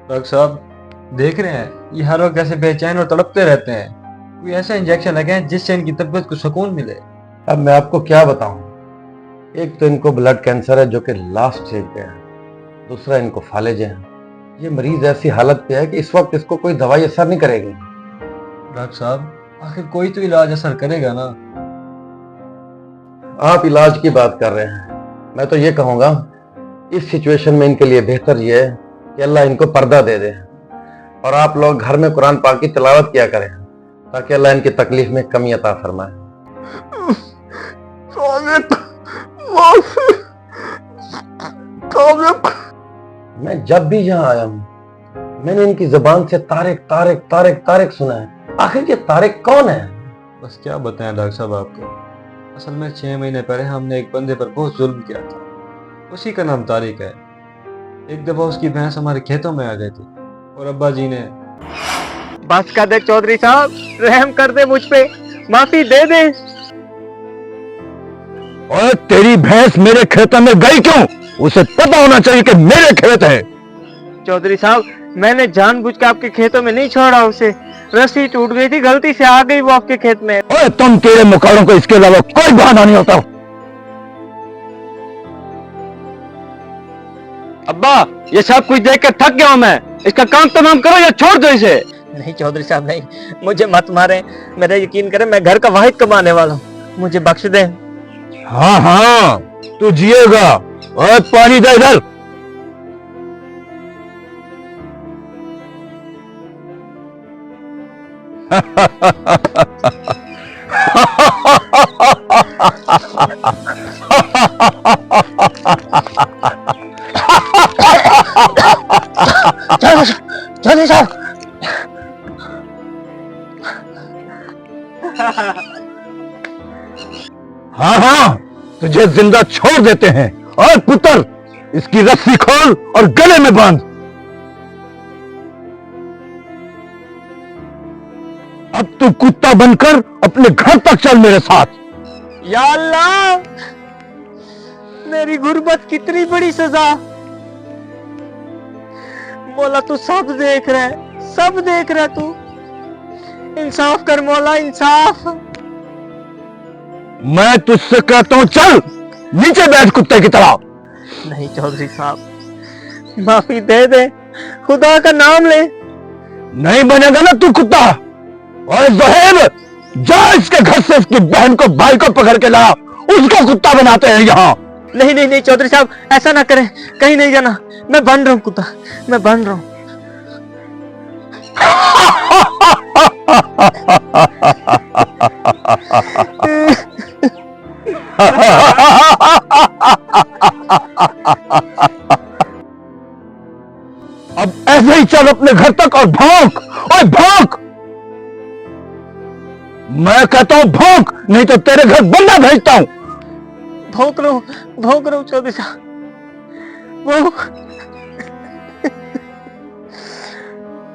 Doctor साहब देख रहे हैं ये हर वक्त ऐसे बेचैन और तड़पते रहते हैं। कोई ऐसा इंजेक्शन लगाएं जिससे इनकी तबीयत को सुकून मिले। अब मैं आपको क्या बताऊं। एक तो इनको ब्लड कैंसर है जो कि लास्ट स्टेज पे है, दूसरा इनको फालेज है। ये मरीज ऐसी हालत पे है कि इस वक्त इसको कोई दवाई असर नहीं करेगी। डॉक्टर साहब आखिर कोई तो इलाज असर करेगा ना। आप इलाज की बात कर रहे हैं, मैं तो ये कहूंगा इस सिचुएशन में इनके लिए बेहतर ये है कि अल्लाह इनको पर्दा दे दे और आप लोग घर में कुरान पाक की तिलावत किया करें ताकि अल्लाह इनकी तकलीफ में कमी अता फरमाए। मैं जब भी यहाँ आया हूँ मैंने इनकी जुबान से तारिक तारिक तारिक तारिक सुना है। आखिर ये तारिक कौन है? बस क्या बताएं डॉक्टर साहब आपको। असल में 6 महीने पहले हमने एक बंदे पर बहुत जुल्म किया था। उसी का नाम तारिक है। एक दफा उसकी भैंस हमारे खेतों में आ गई थी और अब्बा जी ने। बस कर दे चौधरी साहब, रहम कर दे मुझ पे, माफी दे दे। और तेरी भैंस मेरे खेतों में गई क्यों? उसे पता होना चाहिए कि मेरे खेत है। चौधरी साहब मैंने जानबूझ के आपके खेतों में नहीं छोड़ा उसे, रस्सी टूट गई थी, गलती से आ गई वो आपके खेत में। और तुम तेरे मुकालों को इसके अलावा कोई बहाना नहीं होता। अब्बा ये सब कुछ देख कर थक गया हूं मैं, इसका काम तमाम करो या छोड़ दो इसे। नहीं चौधरी साहब नहीं, मुझे मत मारे, मेरा यकीन करें मैं घर का वाहिद कमाने वाला हूँ, मुझे बख्श दे। हाँ हाँ तू जिएगा। और पानी दे इधर। चौधरी साहब हाँ हाँ तुझे जिंदा छोड़ देते हैं। और पुत्र इसकी रस्सी खोल और गले में बांध। अब तू कुत्ता बनकर अपने घर तक चल मेरे साथ। या अल्लाह, मेरी गुर्बत कितनी बड़ी सजा। मौला तू सब देख रहा है, सब देख रहा है तू, इंसाफ कर मौला, इंसाफ। मैं तुझसे कहता हूं चल नीचे बैठ कुत्ते की तरह। नहीं चौधरी साहब, माफी दे दे, खुदा का नाम ले। नहीं बनेगा ना तू कुत्ता। और ज़ोहैब जा इसके घर से इसकी बहन को भाई को पकड़ के ला, उसको कुत्ता बनाते हैं यहाँ। नहीं नहीं नहीं चौधरी साहब ऐसा ना करें, कहीं नहीं जाना, मैं बन रहा हूँ कुत्ता, मैं बन रहा हूँ। अब ऐसे ही चल अपने घर तक और भौंक। ओए भौंक, मैं कहता हूं भौंक, नहीं तो तेरे घर बंदा भेजता हूं। भौंक रहा हूँ चौधरी साहब, वो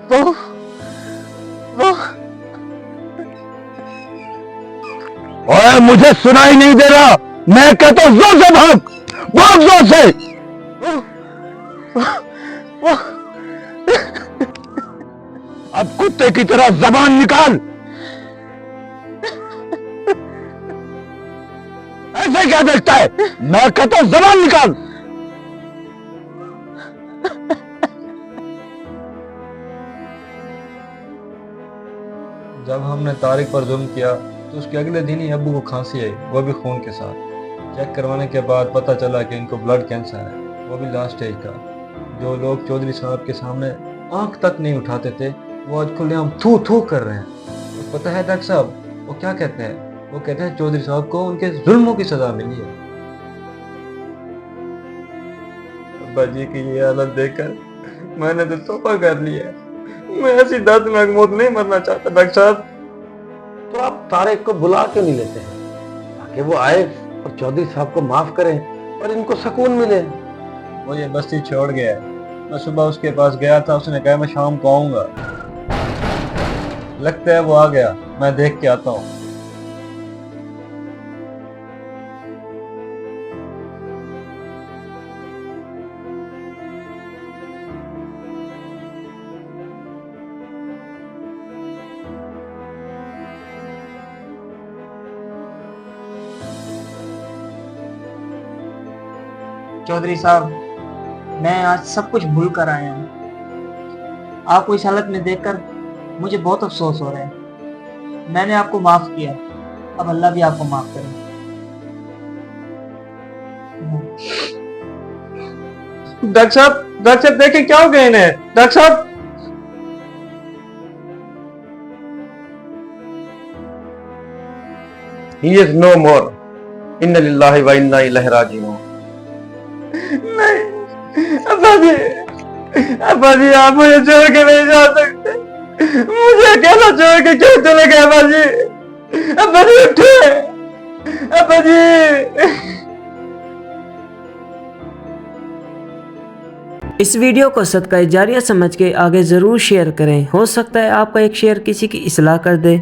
वो वो ओए मुझे सुनाई नहीं दे रहा, मैं कहता हूं जोर से भौंक, बहुत जोर से। वो अब कुत्ते की तरह जबान निकाल। ऐसे क्या देखता है? मैं कहता हूं जबान निकाल। जब हमने तारिक पर जुल्म किया तो उसके अगले दिन ही अब्बू को खांसी आई, वो भी खून के साथ। चेक करवाने के बाद पता चला कि इनको ब्लड कैंसर है, वो भी लास्ट स्टेज का। जो लोग चौधरी साहब के सामने आंख तक नहीं उठाते थे वो आज खुलेआम थू थू कर रहे हैं। तो पता है डॉक्टर साहब वो क्या कहते हैं? वो कहते हैं चौधरी साहब को उनके जुल्मों की सजा मिली है। अब्बा जी की ये हालत देखकर मैंने तो तौबा कर लिया है। मैं ऐसी दर्दनाक मौत नहीं मरना चाहता डॉक्टर साहब। तो आप तारिक को बुला क्यों नहीं लेते हैं ताकि वो आए और चौधरी साहब को माफ करें और इनको सुकून मिले? वो ये बस्ती छोड़ गया है। मैं सुबह उसके पास गया था, उसने कहा मैं शाम को आऊंगा। लगता है वो आ गया, मैं देख के आता हूँ। चौधरी साहब, मैं आज सब कुछ भूल कर आया हूँ। आपको इस हालत में देखकर मुझे बहुत अफसोस हो रहा है। मैंने आपको माफ किया, अब अल्लाह भी आपको माफ करे। डॉक्टर साहब देखें क्या हो गया इन्हें। डॉक्टर साहब, He is no more. इन्ना लिल्लाहि व इन्ना इलैहि राजिऊन। नहीं अब्बा जी, आप मुझे छोड़ के नहीं जा सकते। मुझे अकेला छोड़ के क्यों चले गए अब्बा जी? अब्बा जी उठे, अब्बा जी। इस वीडियो को सदका जारिया समझ के आगे ज़रूर शेयर करें। हो सकता है आपका एक शेयर किसी की इस्लाह कर दे।